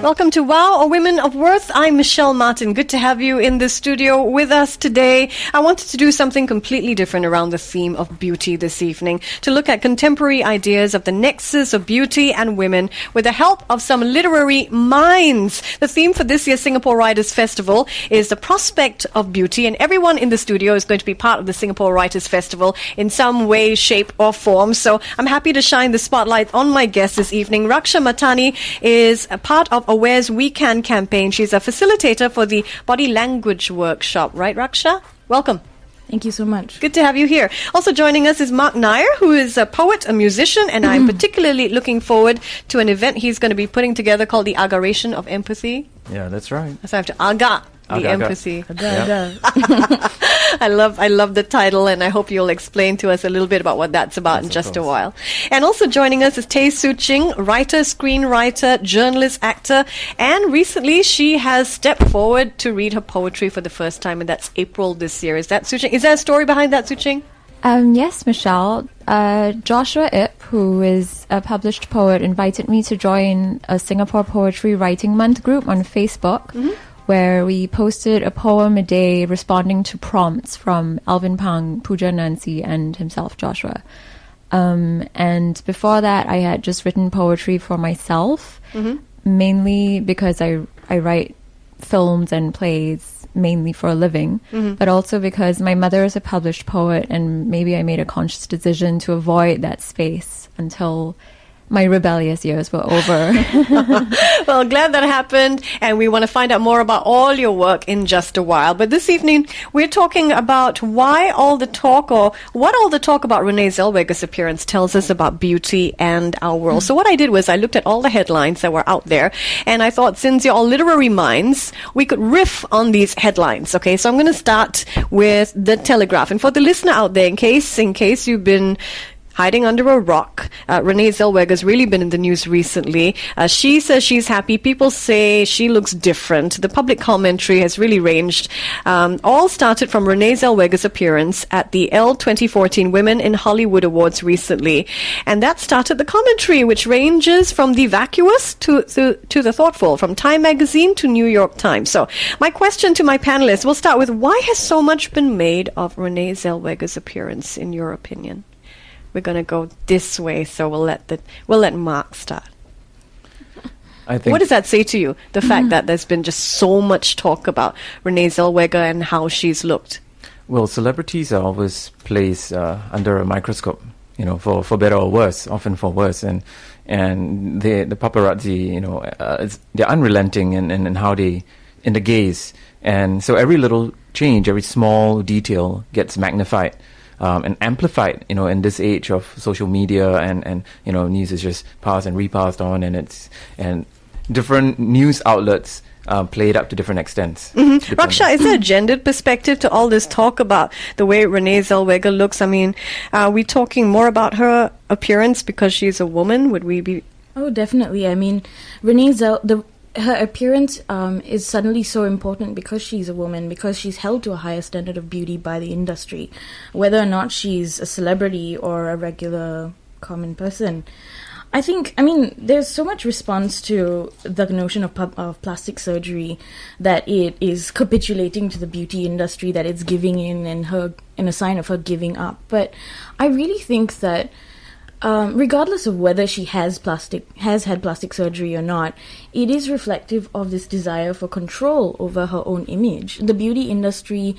Welcome to Wow, a Women of Worth. I'm Michelle Martin. Good to have you in the studio with us today. I wanted to do something completely different around the theme of beauty this evening, to look at contemporary ideas of the nexus of beauty and women with the help of some literary minds. The theme for this year's Singapore Writers' Festival is the prospect of beauty, and everyone in the studio is going to be part of the Singapore Writers' Festival in some way, shape or form. So I'm happy to shine the spotlight on my guest this evening. Raksha Mattani is a part of Aware's We Can campaign. She's a facilitator for the Body Language Workshop. Right, Raksha? Welcome. Thank you so much. Good to have you here. Also joining us is Mark Nair, who is a poet, a musician, and I'm particularly looking forward to an event he's going to be putting together called the Agaration of Empathy. Yeah, that's right. So I have to aga the Aga. empathy. Aga. I love the title, and I hope you'll explain to us a little bit about what that's about in just a while. And also joining us is Tay Soo Ching, writer, screenwriter, journalist, actor, and recently she has stepped forward to read her poetry for the first time, and that's April this year. Is that Soo Ching? Is there a story behind that, Soo Ching? Yes, Michelle. Joshua Ip, who is a published poet, invited me to join a Singapore Poetry Writing Month group on Facebook, where we posted a poem a day responding to prompts from Alvin Pang, Pooja Nancy, and himself, Joshua. And before that, I had just written poetry for myself, mainly because I write films and plays mainly for a living, but also because my mother is a published poet, and maybe I made a conscious decision to avoid that space until my rebellious years were over. Well, glad that happened, and we want to find out more about all your work in just a while. But this evening, we're talking about what all the talk about Renee Zellweger's appearance tells us about beauty and our world. So what I did was I looked at all the headlines that were out there, and I thought, since you're all literary minds, we could riff on these headlines. Okay, so I'm going to start with The Telegraph. And for the listener out there, in case you've been hiding under a rock, Renee Zellweger's really been in the news recently. She says she's happy. People say she looks different. The public commentary has really ranged. All started from Renee Zellweger's appearance at the Elle 2014 Women in Hollywood Awards recently. And that started the commentary, which ranges from the vacuous to the thoughtful, from Time Magazine to New York Times. So my question to my panelists, we'll start with, why has so much been made of Renee Zellweger's appearance, in your opinion? We're going to go this way, so we'll let Mark start. I think. What does that say to you? The fact that there's been just so much talk about Renee Zellweger and how she's looked. Well, celebrities are always placed under a microscope, for better or worse, often for worse, and the paparazzi, they're unrelenting in how they, in the gaze, and so every little change, every small detail gets magnified. And amplified, in this age of social media and news is just passed and repassed on, and different news outlets play it up to different extents. Raksha, is there a gendered perspective to all this talk about the way Renee Zellweger looks? I mean, are we talking more about her appearance because she's a woman? Would we be? Oh, definitely. I mean, her appearance is suddenly so important because she's a woman, because she's held to a higher standard of beauty by the industry, whether or not she's a celebrity or a regular common person. There's so much response to the notion of plastic surgery, that it is capitulating to the beauty industry, that it's giving in a sign of her giving up. But I really think that regardless of whether she has had plastic surgery or not, it is reflective of this desire for control over her own image. The beauty industry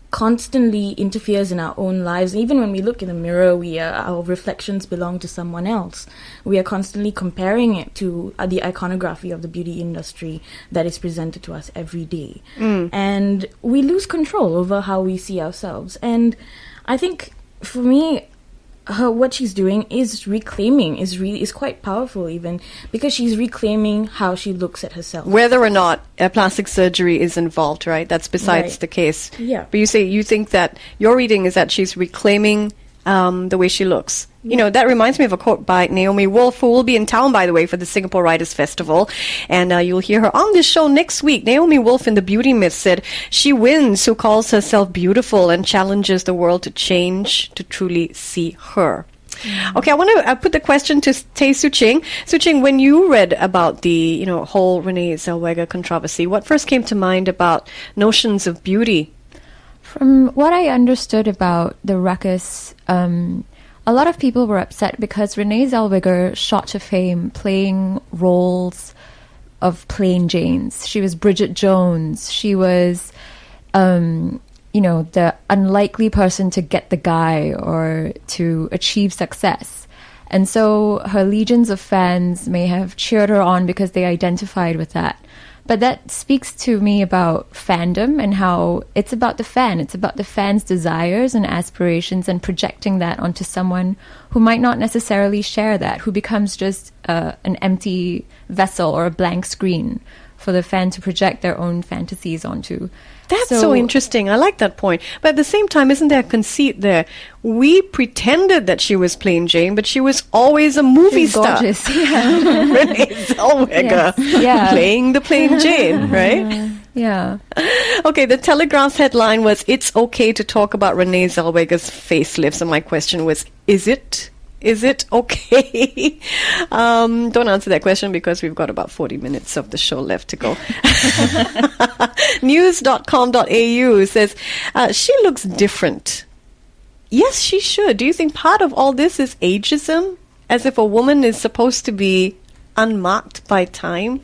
constantly interferes in our own lives. Even when we look in the mirror, our reflections belong to someone else. We are constantly comparing it to the iconography of the beauty industry that is presented to us every day. And we lose control over how we see ourselves. And I think, for me, what she's doing is is quite powerful, even because she's reclaiming how she looks at herself. Whether or not a plastic surgery is involved, right? That's besides the case. Yeah. But you think that your reading is that she's reclaiming the way she looks. Yeah. That reminds me of a quote by Naomi Wolf, who will be in town, by the way, for the Singapore Writers' Festival. And you'll hear her on this show next week. Naomi Wolf in The Beauty Myth said, "She wins who calls herself beautiful and challenges the world to change to truly see her." Okay, I want to put the question to Tay Suching. Suching, when you read about the whole Renee Zellweger controversy, what first came to mind about notions of beauty? From what I understood about the ruckus, a lot of people were upset because Renee Zellweger shot to fame playing roles of plain Janes. She was Bridget Jones. She was, the unlikely person to get the guy or to achieve success. And so her legions of fans may have cheered her on because they identified with that. But that speaks to me about fandom and how it's about the fan. It's about the fan's desires and aspirations and projecting that onto someone who might not necessarily share that, who becomes just an empty vessel or a blank screen for the fan to project their own fantasies onto. That's so interesting. I like that point. But at the same time, isn't there a conceit there? We pretended that she was plain Jane, but she was always a movie star. Gorgeous, yeah. Renee Zellweger playing the plain Jane, right? Yeah. Okay, the Telegraph's headline was, "It's okay to talk about Renee Zellweger's facelift." So my question was, is it? Is it okay? Don't answer that question because we've got about 40 minutes of the show left to go. News.com.au says, she looks different. Yes, she should. Do you think part of all this is ageism? As if a woman is supposed to be unmarked by time?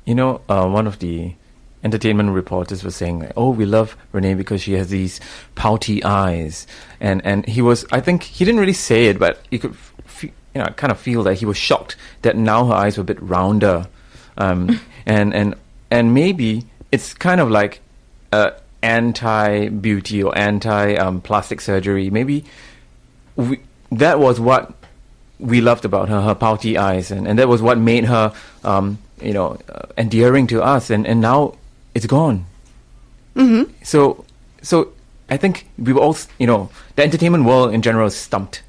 One of the entertainment reporters was saying, we love Renee because she has these pouty eyes. And he was, I think, he didn't really say it, but you could, kind of feel that he was shocked that now her eyes were a bit rounder. And maybe it's kind of like anti-beauty or anti-plastic surgery. Maybe that was what we loved about her pouty eyes. And that was what made her, endearing to us. And now it's gone. Mm-hmm. So I think we were all, the entertainment world in general is stumped.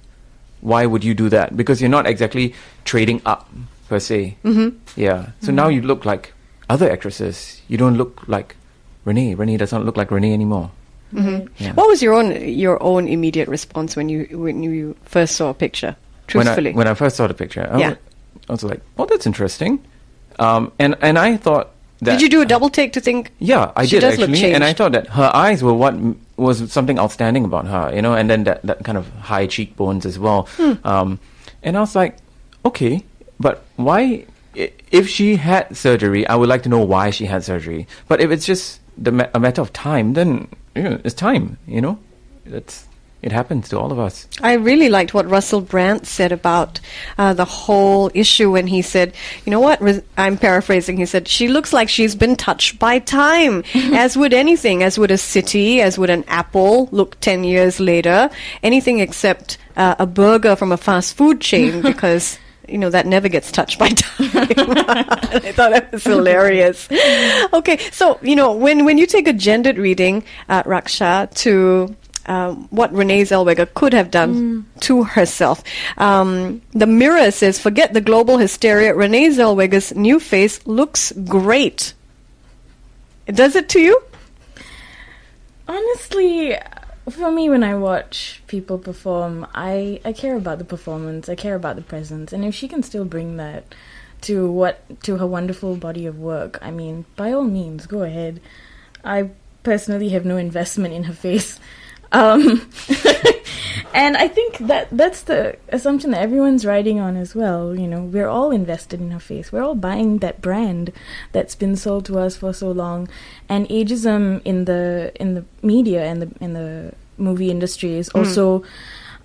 Why would you do that? Because you're not exactly trading up, per se. Mm-hmm. Yeah. So now you look like other actresses. You don't look like Renee. Renee does not look like Renee anymore. Mm-hmm. Yeah. What was your own immediate response when you first saw a picture? Truthfully, when I first saw the picture, I was like, "Oh, that's interesting." And I thought that, did you do a double take to think? Yeah, I she did does look actually, changed. and I thought that her eyes were what was something outstanding about her, and then that kind of high cheekbones as well. And I was like, okay, but why? If she had surgery, I would like to know why she had surgery. But if it's just a matter of time, then it's time. It happens to all of us. I really liked what Russell Brand said about the whole issue when he said, you know what, I'm paraphrasing, he said, she looks like she's been touched by time, as would anything, as would a city, as would an apple look 10 years later, anything except a burger from a fast food chain, because that never gets touched by time. I thought that was hilarious. Okay, so, when you take a gendered reading, Raksha, to what Renee Zellweger could have done to herself. The Mirror says, forget the global hysteria. Renee Zellweger's new face looks great. Does it to you? Honestly, for me, when I watch people perform, I care about the performance. I care about the presence. And if she can still bring that to her wonderful body of work, I mean, by all means, go ahead. I personally have no investment in her face. And I think that's the assumption that everyone's riding on as well. We're all invested in her face. We're all buying that brand that's been sold to us for so long. And ageism in the media and in the movie industry is also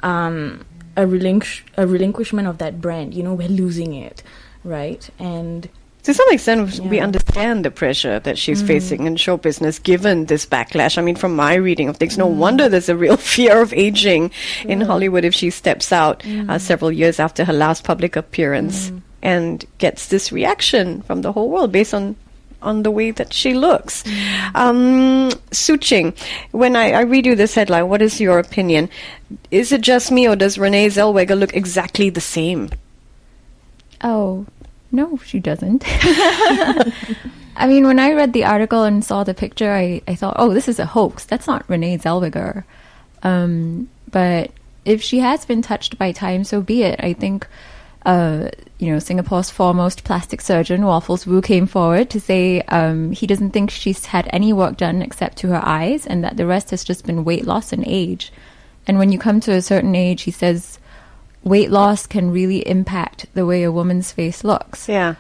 a relinquishment of that brand. We're losing it, right? And to some extent, we understand the pressure that she's facing in show business given this backlash. I mean, from my reading of things, no wonder there's a real fear of aging in Hollywood if she steps out several years after her last public appearance and gets this reaction from the whole world based on the way that she looks. Suching, when I read you this headline, what is your opinion? Is it just me, or does Renee Zellweger look exactly the same? Oh, no, she doesn't. I mean, when I read the article and saw the picture, I thought, oh, this is a hoax. That's not Renee Zellweger. But if she has been touched by time, so be it. I think, Singapore's foremost plastic surgeon, Waffles Wu, came forward to say he doesn't think she's had any work done except to her eyes, and that the rest has just been weight loss and age. And when you come to a certain age, he says weight loss can really impact the way a woman's face looks. Yeah.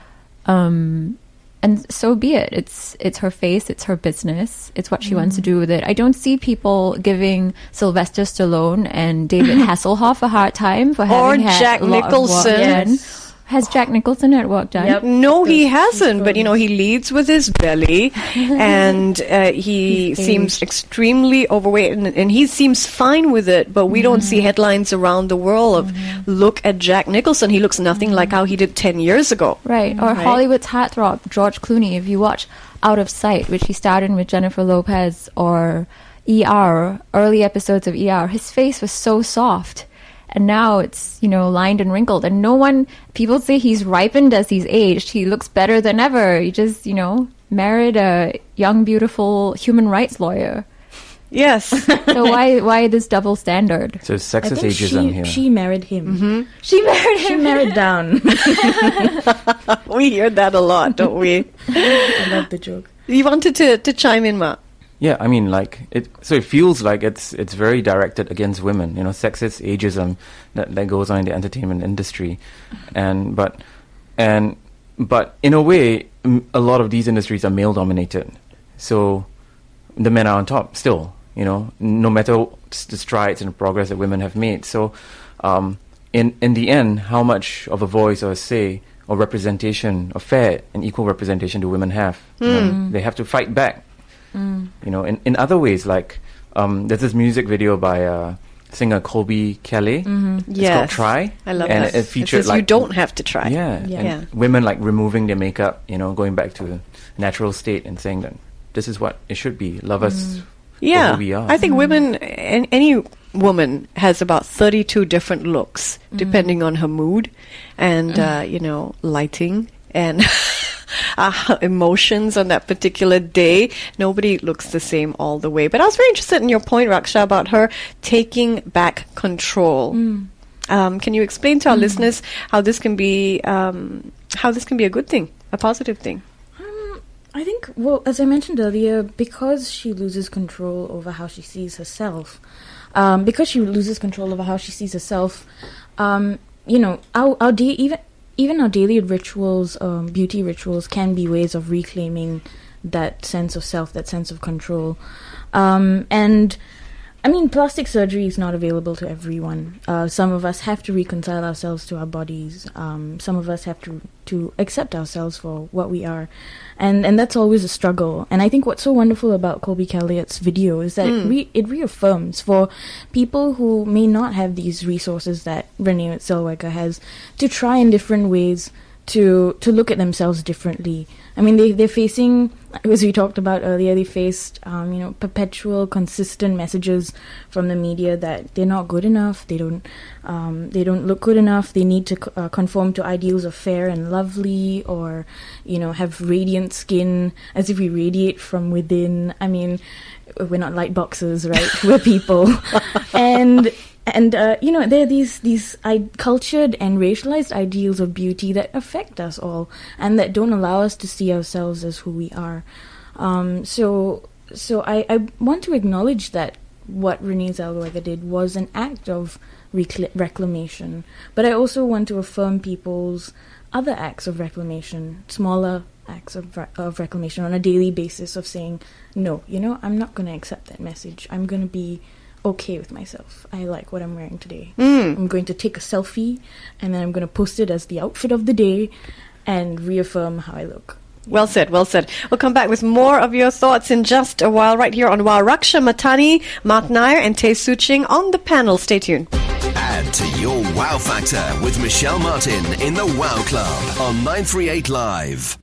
And so be it. It's her face, it's her business, it's what she wants to do with it. I don't see people giving Sylvester Stallone and David Hasselhoff a hard time for having had Jack a lot Nicholson. of work done. Has Jack Nicholson had work done? Yep. No, he hasn't. But, he leads with his belly, and he seems extremely overweight, and he seems fine with it. But we don't see headlines around the world of, look at Jack Nicholson. He looks nothing like how he did 10 years ago. Right. Or Hollywood's heartthrob, George Clooney. If you watch Out of Sight, which he starred in with Jennifer Lopez, or ER, early episodes of ER, his face was so soft. And now it's, lined and wrinkled. And people say he's ripened as he's aged. He looks better than ever. He just, married a young, beautiful human rights lawyer. Yes. So why this double standard? So I sexist think ageism here. she married him. She married him. She married down. We hear that a lot, don't we? I love the joke. You wanted to chime in, Ma? Yeah, I mean, so it feels like it's very directed against women, sexist ageism that goes on in the entertainment industry, but in a way, a lot of these industries are male dominated, so the men are on top still, no matter the strides and the progress that women have made. So, in the end, how much of a voice or a say or representation, or fair and equal representation, do women have? They have to fight back. In other ways, like there's this music video by singer Colby Kelly. It's called Try. I love and that. it featured says you don't have to try. Yeah, Yeah. and women removing their makeup, going back to a natural state and saying that this is what it should be. Love us for who we are. I think women, any woman has about 32 different looks, depending on her mood and, lighting and emotions on that particular day. Nobody looks the same all the way. But I was very interested in your point, Raksha, about her taking back control. Can you explain to our listeners how this can be a good thing, a positive thing? I think, as I mentioned earlier, because she loses control over how she sees herself, our even our daily rituals, beauty rituals, can be ways of reclaiming that sense of self, that sense of control. And I mean, plastic surgery is not available to everyone. Some of us have to reconcile ourselves to our bodies. Some of us have to accept ourselves for what we are. And that's always a struggle. And I think what's so wonderful about Colby Calliott's video is that it reaffirms for people who may not have these resources that Renee Zellweger has, to try in different ways to look at themselves differently. I mean, they're facing, as we talked about earlier, they faced perpetual, consistent messages from the media that they're not good enough, they don't look good enough, they need to conform to ideals of fair and lovely, or have radiant skin, as if we radiate from within. I mean, we're not light boxes, right? We're people. And there are these cultured and racialized ideals of beauty that affect us all, and that don't allow us to see ourselves as who we are. So I want to acknowledge that what Renee Zellweger did was an act of reclamation, but I also want to affirm people's other acts of reclamation, smaller acts of reclamation on a daily basis, of saying, no, I'm not going to accept that message. I'm going to be okay with myself. I like what I'm wearing today. I'm going to take a selfie, and then I'm going to post it as the outfit of the day and reaffirm how I look. Well said, well said. We'll come back with more of your thoughts in just a while, right here on Wow. Raksha Matani, Mark Nair, and Tay Suching on the panel. Stay tuned. Add to your Wow Factor with Michelle Martin in the Wow Club on 938 Live.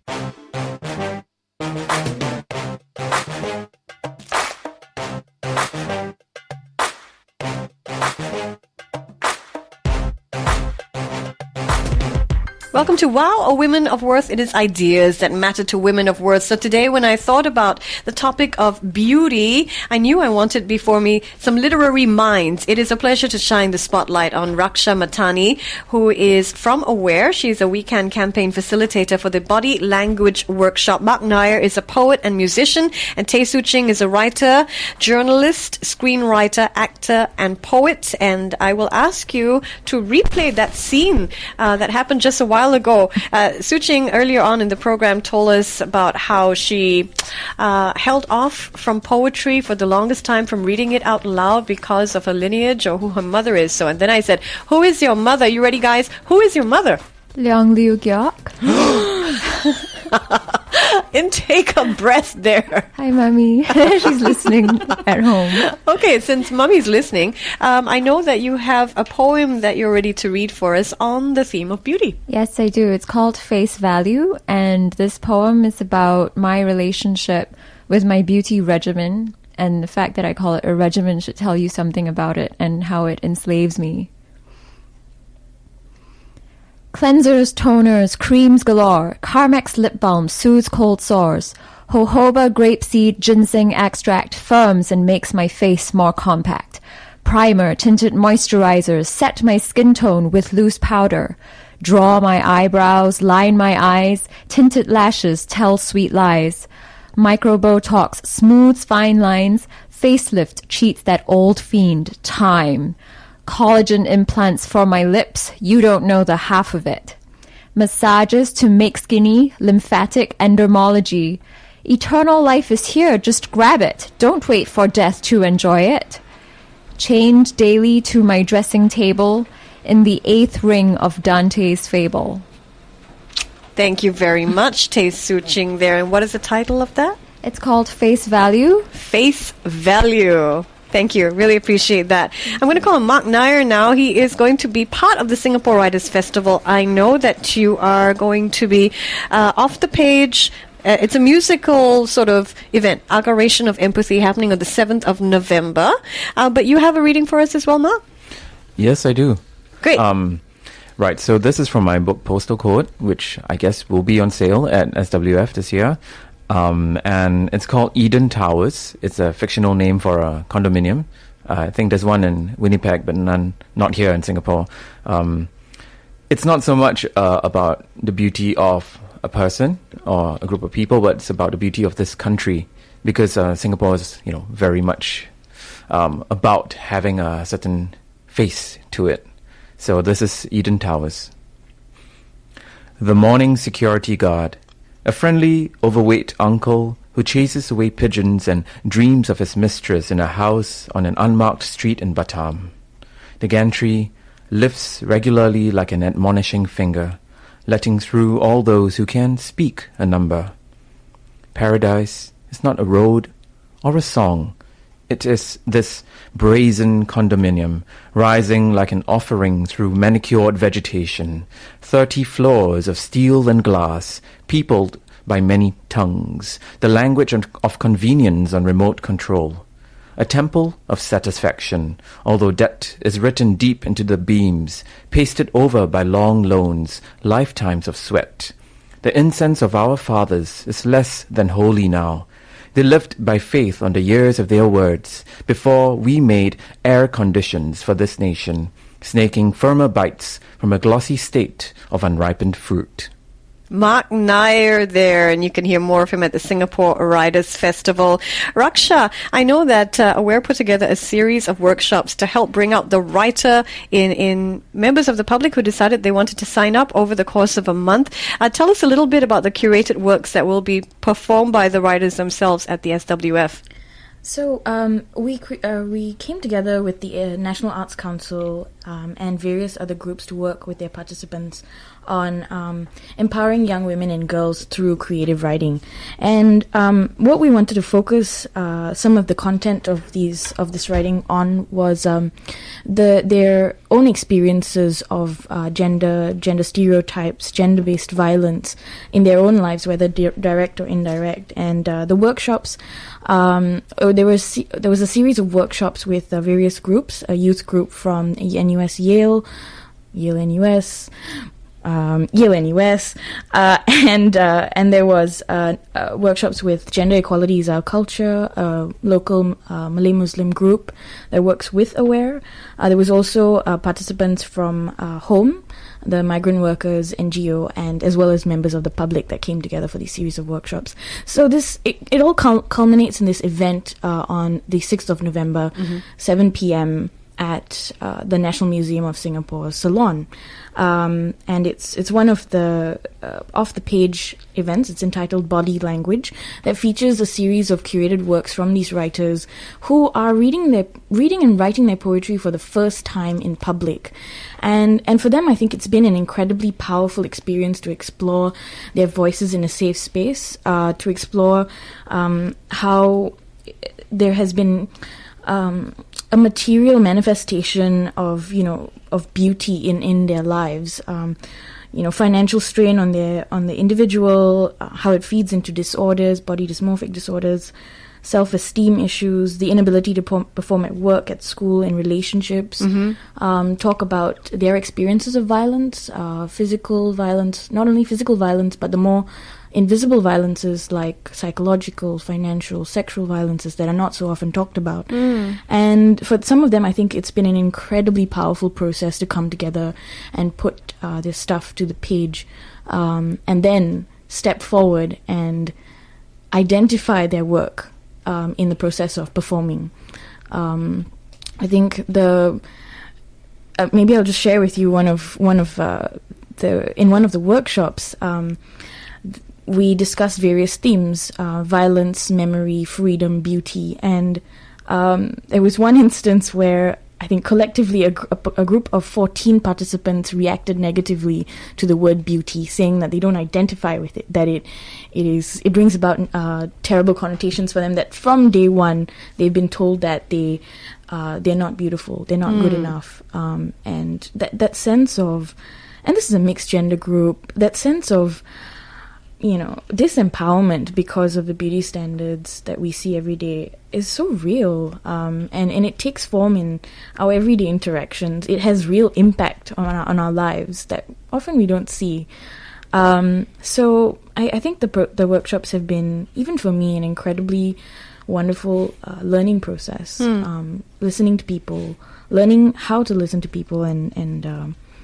Welcome to Wow, a Women of Worth. It is ideas that matter to women of worth. So today when I thought about the topic of beauty, I knew I wanted before me some literary minds. It is a pleasure to shine the spotlight on Raksha Matani, who is from Aware. She's a weekend campaign facilitator for the Body Language Workshop. Mark Nair is a poet and musician, and Tay Soo Ching is a writer, journalist, screenwriter, actor, and poet. And I will ask you to replay that scene that happened just a while ago. Soo Ching earlier on in the program told us about how she held off from poetry for the longest time from reading it out loud because of her lineage or who her mother is. So, and then I said, who is your mother? You ready, guys? Who is your mother? Leong Liu Gyok. Intake of breath there. Hi, Mommy. She's listening at home. Okay, since Mummy's listening, I know that you have a poem that you're ready to read for us on the theme of beauty. Yes, I do. It's called Face Value, and this poem is about my relationship with my beauty regimen, and the fact that I call it a regimen should tell you something about it and how it enslaves me. Cleansers, toners, creams galore, Carmex lip balm soothes cold sores, jojoba grapeseed ginseng extract firms and makes my face more compact. Primer, tinted moisturizers set my skin tone with loose powder. Draw my eyebrows, line my eyes, tinted lashes tell sweet lies. Micro Botox smooths fine lines, facelift cheats that old fiend, time. Collagen implants for my lips, you don't know the half of it. Massages to make skinny, lymphatic endermology. Eternal life is here, just grab it. Don't wait for death to enjoy it. Chained daily to my dressing table in the 8th ring of Dante's fable. Thank you very much, Tay Soo Ching there. And what is the title of that? It's called Face Value. Face Value. Thank you. Really appreciate that. I'm going to call him Mark Nair now. He is going to be part of the Singapore Writers Festival. I know that you are going to be off the page. It's a musical sort of event, Aggravation of Empathy, happening on the 7th of November. But you have a reading for us as well, Mark? Yes, I do. Great. Right, so this is from my book Postal Code, which I guess will be on sale at SWF this year. And it's called Eden Towers. It's a fictional name for a condominium. I think there's one in Winnipeg, but not here in Singapore. It's not so much about the beauty of a person or a group of people, but it's about the beauty of this country, because Singapore is, very much about having a certain face to it. So this is Eden Towers. The morning security guard. A friendly, overweight uncle who chases away pigeons and dreams of his mistress in a house on an unmarked street in Batam. The gantry lifts regularly like an admonishing finger, letting through all those who can speak a number. Paradise is not a road or a song. It is this brazen condominium, rising like an offering through manicured vegetation, 30 floors of steel and glass, peopled by many tongues, the language of convenience on remote control. A temple of satisfaction, although debt is written deep into the beams, pasted over by long loans, lifetimes of sweat. The incense of our fathers is less than holy now. They lived by faith on the years of their words, before we made air conditions for this nation, snaking firmer bites from a glossy state of unripened fruit. Mark Nair there, and you can hear more of him at the Singapore Writers Festival. Raksha, I know that Aware put together a series of workshops to help bring out the writer in members of the public who decided they wanted to sign up over the course of a month. Tell us a little bit about the curated works that will be performed by the writers themselves at the SWF. So we came together with the National Arts Council and various other groups to work with their participants on empowering young women and girls through creative writing. And what we wanted to focus some of the content of this writing on was their own experiences of gender stereotypes, gender-based violence in their own lives, whether direct or indirect. And the workshops, there was a series of workshops with various groups, a youth group from NUS Yale NUS, Yale NUS, and there was workshops with Gender Equality is Our Culture, a local Malay Muslim group that works with AWARE. There was also participants from HOME, the migrant workers NGO, and as well as members of the public that came together for these series of workshops. So it all culminates in this event on the 6th of November, 7 p.m. at the National Museum of Singapore, Ceylon. And it's one of the off-the-page events. It's entitled Body Language, that features a series of curated works from these writers who are reading and writing their poetry for the first time in public. And for them, I think it's been an incredibly powerful experience to explore their voices in a safe space, to explore how there has been a material manifestation of beauty in their lives, financial strain on the individual, how it feeds into disorders, body dysmorphic disorders, self-esteem issues, the inability to perform at work, at school, in relationships, talk about their experiences of violence, physical violence, not only physical violence, but the more invisible violences like psychological, financial, sexual violences that are not so often talked about. And for some of them, I think it's been an incredibly powerful process to come together and put their stuff to the page, and then step forward and identify their work in the process of performing. I think maybe I'll just share with you in one of the workshops. We discussed various themes: violence, memory, freedom, beauty, and there was one instance where I think collectively a group of 14 participants reacted negatively to the word beauty, saying that they don't identify with it, that it brings about terrible connotations for them, that from day one they've been told that they're not beautiful, they're not good enough, and that sense of, and this is a mixed gender group, that sense of disempowerment because of the beauty standards that we see every day is so real, and it takes form in our everyday interactions. It has real impact on our lives that often we don't see. So I think the workshops have been, even for me, an incredibly wonderful learning process. Listening to people, learning how to listen to people, and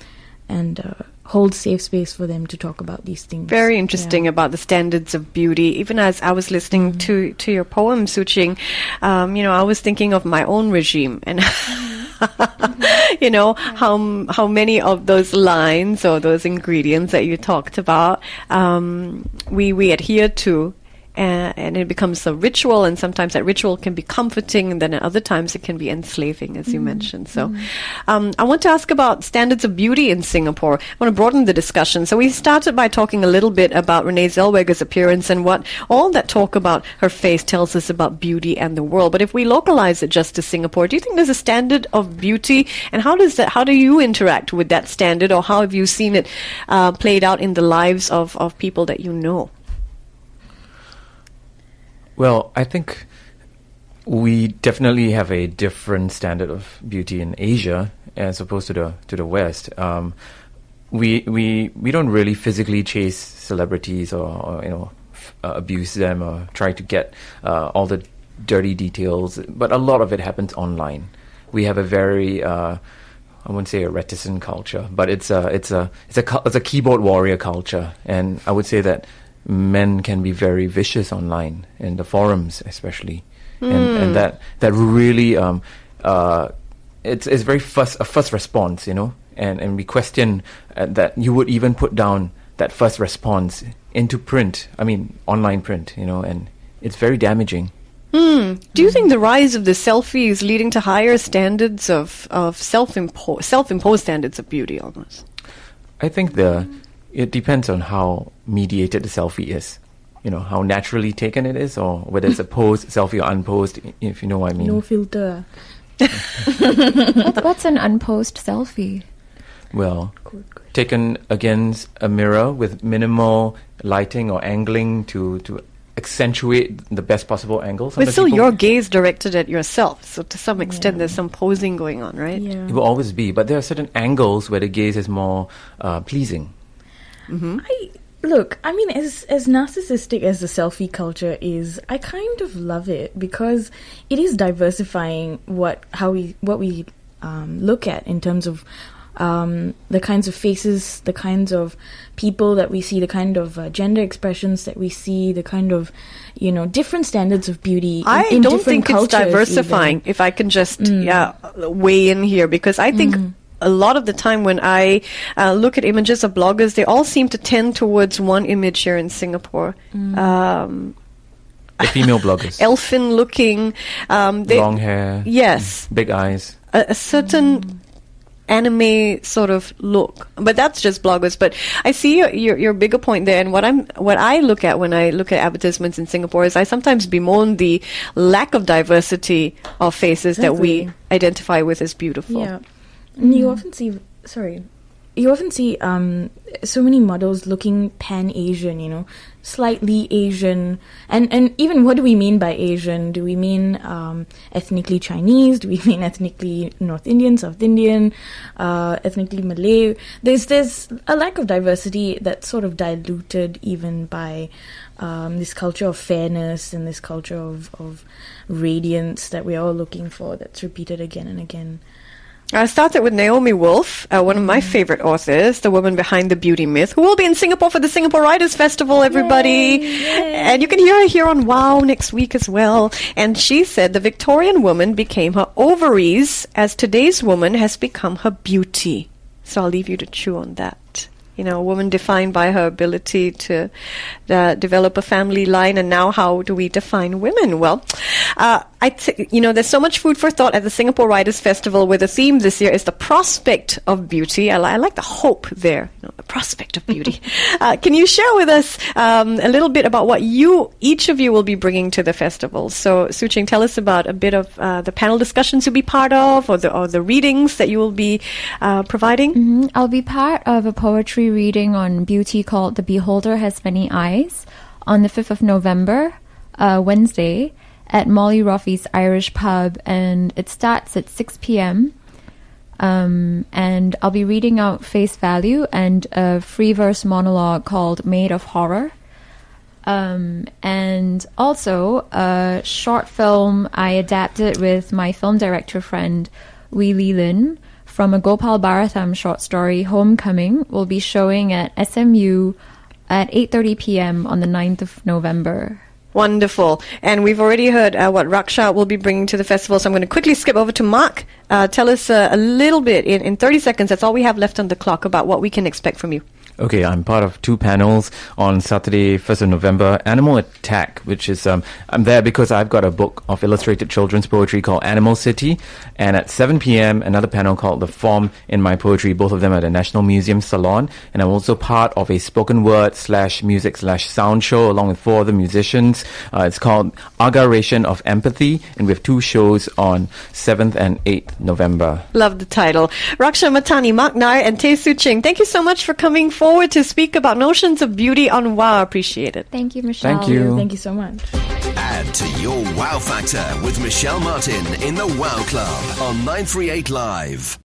hold safe space for them to talk about these things. Very interesting about the standards of beauty. Even as I was listening to your poem, Suching, I was thinking of my own regime and how many of those lines or those ingredients that you talked about we adhere to. And it becomes a ritual, and sometimes that ritual can be comforting, and then at other times it can be enslaving, as you mentioned. So I want to ask about standards of beauty in Singapore. I want to broaden the discussion. So we started by talking a little bit about Renee Zellweger's appearance and what all that talk about her face tells us about beauty and the world. But if we localize it just to Singapore, do you think there's a standard of beauty? And how do you interact with that standard, or how have you seen it played out in the lives of people that you know? Well, I think we definitely have a different standard of beauty in Asia as opposed to the West. We don't really physically chase celebrities or abuse them or try to get all the dirty details, but a lot of it happens online. We have a very I wouldn't say a reticent culture, but it's a keyboard warrior culture, and I would say that men can be very vicious online, in the forums especially, and that really it's very a first response, and we question that you would even put down that first response into print. I mean, online print, and it's very damaging. Do you think the rise of the selfie is leading to higher standards of self-imposed standards of beauty almost? I think it depends on how mediated the selfie is. How naturally taken it is, or whether it's a posed selfie or unposed, if you know what I mean. No filter. What's an unposed selfie? Well, taken against a mirror with minimal lighting or angling to accentuate the best possible angle. But still your gaze directed at yourself, so to some extent there's some posing going on, right? Yeah. It will always be, but there are certain angles where the gaze is more pleasing. I mean, as narcissistic as the selfie culture is, I kind of love it because it is diversifying what we look at in terms of the kinds of faces, the kinds of people that we see, the kind of gender expressions that we see, the kind of, different standards of beauty. I in don't different think it's cultures diversifying, even. if I can just weigh in here, because I think a lot of the time when I look at images of bloggers, they all seem to tend towards one image here in Singapore. The female bloggers. Elfin-looking. Long hair. Yes. Big eyes. A certain anime sort of look, but that's just bloggers. But I see your bigger point there, and what I look at when I look at advertisements in Singapore is I sometimes bemoan the lack of diversity of faces that we Exactly. identify with as beautiful. Yeah, and you often see so many models looking pan-Asian, slightly Asian, and even what do we mean by Asian? Do we mean ethnically Chinese? Do we mean ethnically North Indian, South Indian, ethnically Malay? There's a lack of diversity that's sort of diluted even by this culture of fairness and this culture of radiance that we're all looking for, that's repeated again and again. I started with Naomi Wolf, one of my favorite authors, the woman behind the beauty myth, who will be in Singapore for the Singapore Writers Festival, everybody. Yay. And you can hear her here on WOW next week as well. And she said the Victorian woman became her ovaries as today's woman has become her beauty. So I'll leave you to chew on that. A woman defined by her ability to develop a family line, and now how do we define women? Well, there's so much food for thought at the Singapore Writers Festival, where the theme this year is the prospect of beauty. I like the hope there, the prospect of beauty. Can you share with us a little bit about what each of you will be bringing to the festival? So, Suching, tell us about a bit of the panel discussions you'll be part of, or the readings that you will be providing. I'll be part of a poetry reading on beauty called The Beholder Has Many Eyes on the 5th of November, Wednesday, at Molly Roffey's Irish Pub, and it starts at 6 p.m. And I'll be reading out Face Value and a free verse monologue called Made of Horror. And also a short film I adapted with my film director friend, Wee Lee Lin, from a Gopal Bharatham short story, Homecoming, will be showing at SMU at 8:30 p.m. on the 9th of November. Wonderful. And we've already heard what Raksha will be bringing to the festival, so I'm going to quickly skip over to Mark. Tell us a little bit, in 30 seconds, that's all we have left on the clock, about what we can expect from you. Okay, I'm part of two panels on Saturday, 1st of November. Animal Attack, which is, I'm there because I've got a book of illustrated children's poetry called Animal City. And at 7 p.m., another panel called The Form in My Poetry, both of them at the National Museum Salon. And I'm also part of a spoken word /music/sound show along with four other musicians. It's called Agaration of Empathy, and we have two shows on 7th and 8th November. Love the title. Raksha Matani, Mark Nair, and Tay Suching, thank you so much for coming forward to speak about notions of beauty on WOW. Appreciate it. Thank you, Michelle. Thank you. Thank you so much. Add to your Wow Factor with Michelle Martin in the Wow Club on 938 Live.